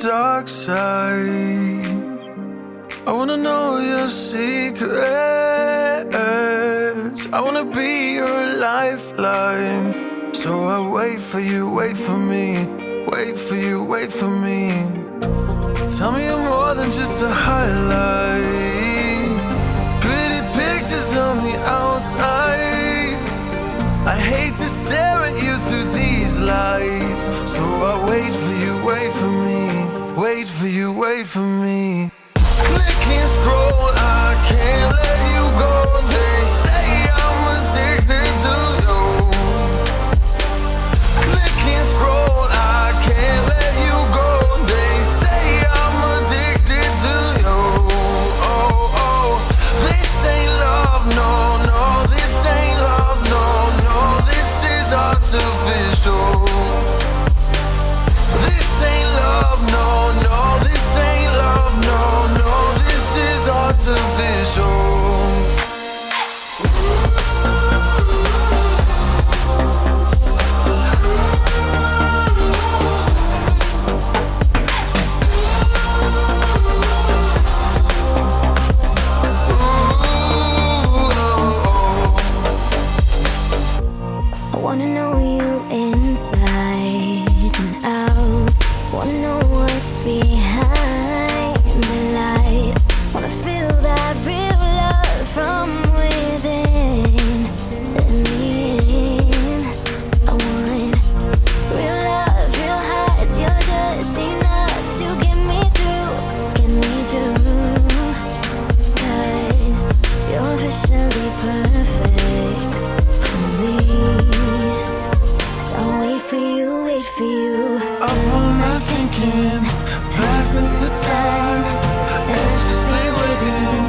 dark side. I wanna know your secrets. I wanna be your lifeline. So I wait for you, wait for me. Wait for you, wait for me. Tell me you're more than just a highlight. Pretty pictures on the outside. I hate to stare at you through these lights. So I wait for you, wait for me. Wait for you, wait for me. Click and scroll, I can't let you go. They say I'm addicted to you. Click and scroll, I can't let you go. They say I'm addicted to you. Oh, oh, this ain't love, no, no. This ain't love, no, no. This is artificial. This ain't love, no, no. This ain't love, no, no. This is artificial. I wanna know you inside and out. Wanna know what's behind the light. Wanna feel that real love from within. Let me in. I want real love, real highs. You're just enough to get me through, get me through. 'Cause you're officially perfect for me. So wait for you, wait for you. Up all night thinking, passing the time, anxiously waiting.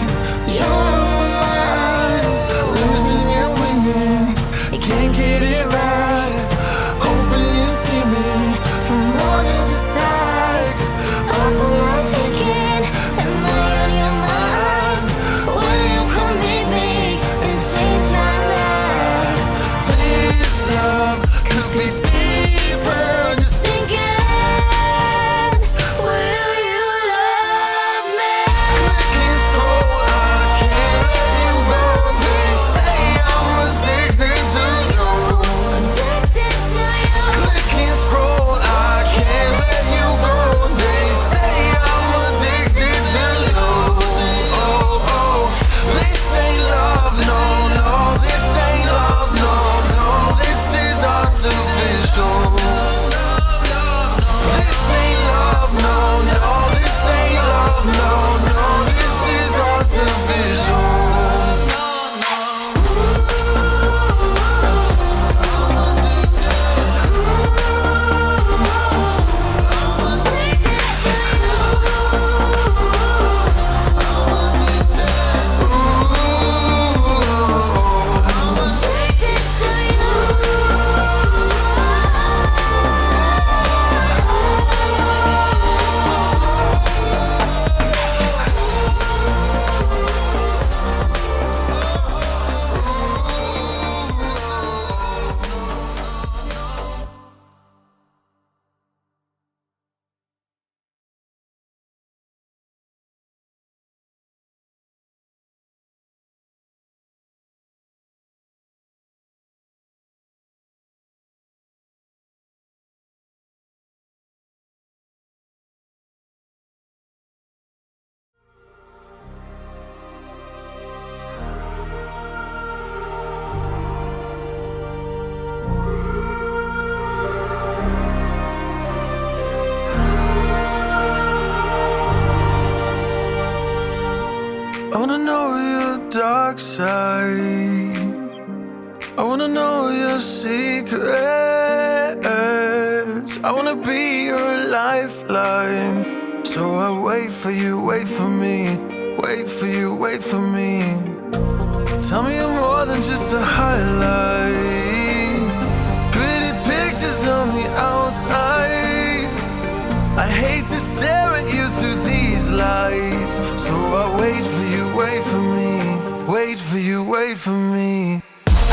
You're on my mind, losing and winning. You can't get it right. Hoping you see me for more than just night. Up all night thinking, am I on your mind? Will you come meet me and change my life? This love could be deeper. Just Sinking, will you love me? click and scroll, I can't let you go. They say I'm addicted to you. Addicted to you. Click and scroll, I can't let you go. They say I'm addicted to you. Oh, oh, this ain't love, no, no. This ain't love, no, no. This is artificial. This ain't love, no, no. This ain't love, no, no. This is artificial. I wanna know your dark side. I wanna know your secrets. I wanna be your lifeline. So I wait for you, wait for me. Wait for you, wait for me. Tell me you're more than just a highlight. Pretty pictures on the outside. I hate to stare at you through these lights. So I wait for you, wait for me. Wait for you, wait for me.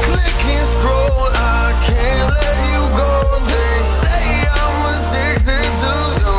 Click and scroll, I can't let you go. They say I'm addicted to you.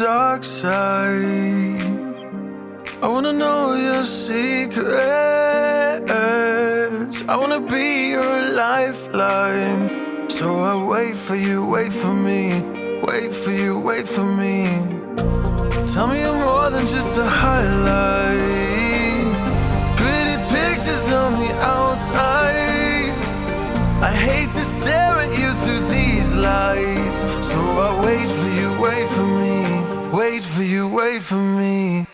dark side. I wanna know your secrets. I wanna be your lifeline. So I wait for you, wait for me. Wait for you, wait for me. Tell me you're more than just a highlight. Pretty pictures on the outside. I hate to stare at you through these lights. So I wait for you, wait for me. Wait for you, wait for me.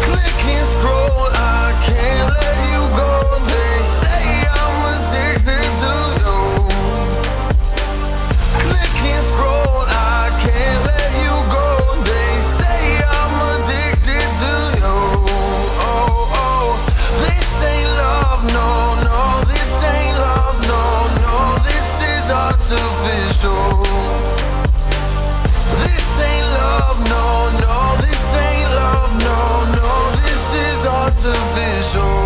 Click and scroll, I can't let you go. They say I'm addicted to you. Click and scroll, I can't let you go. They say I'm addicted to you. Oh, oh, this ain't love, no, no. This ain't love, no, no. This is artificial. This ain't love, no, no. This ain't love, no, no. This is artificial.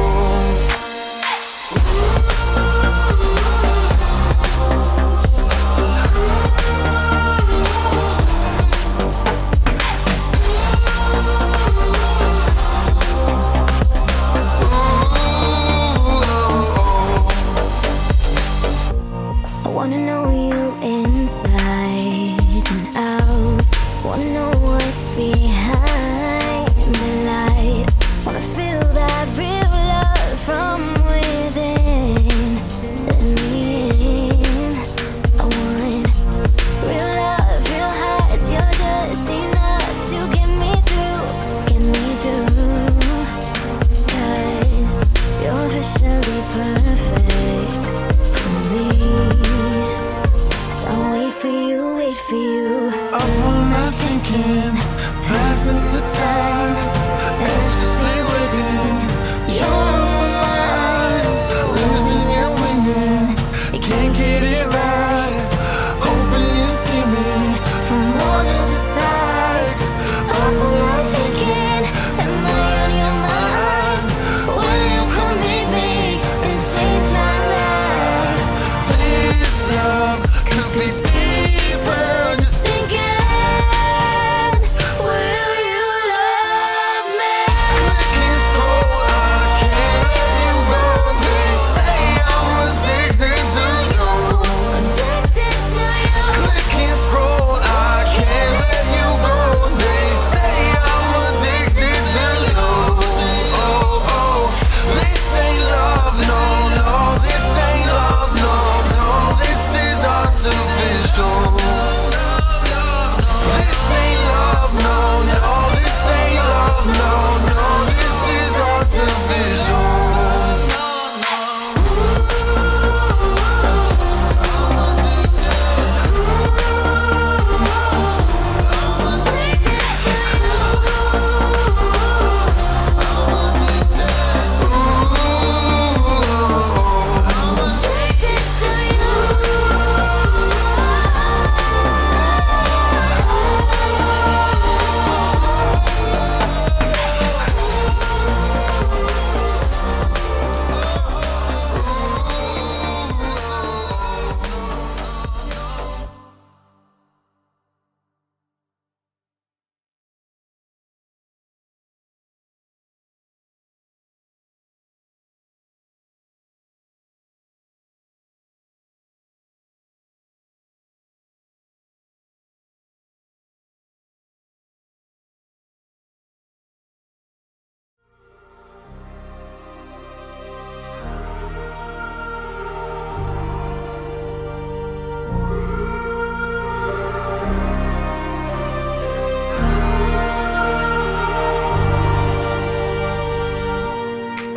I wanna know you inside and out. Wanna know what's behind the light. Wanna feel that real love from within. Let me in. I want real love, real hearts. You're just enough to get me through, get me through. 'Cause you're officially perfect for me. So wait for you, wait for you. Up all night thinking, passing the time, anxiously waiting. You're on my mind, losing and winning. You can't get it right. Hoping you see me for more than just night. Up all night thinking, am I on your mind? Will you come meet me and change my life? This love could be deeper. Just Sinking, will you love me? click and scroll, I can't let you go. They say I'm addicted to you. Addicted to you. Click and scroll, I can't let you go. They say I'm addicted to you. Oh, oh, this ain't love, no, no. This ain't love, no, no. This is artificial. This ain't love, no, no. This ain't love, no, no. This is artificial.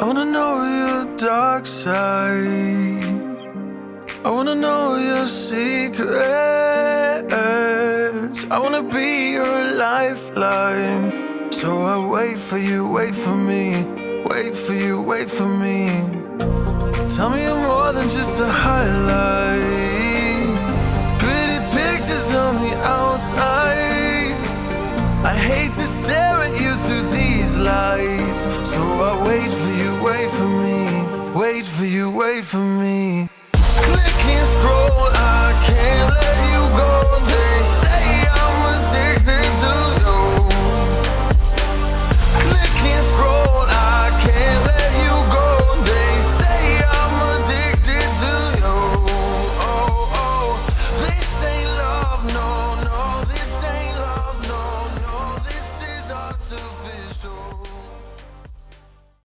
I wanna know your dark side. I wanna know your secrets. I wanna be your lifeline. So I wait for you, wait for me. Wait for you, wait for me. Tell me you're more than just a highlight. Pretty pictures on the outside. I hate to stare at you through these lights. So I wait for you, wait for me. Wait for you, wait for me.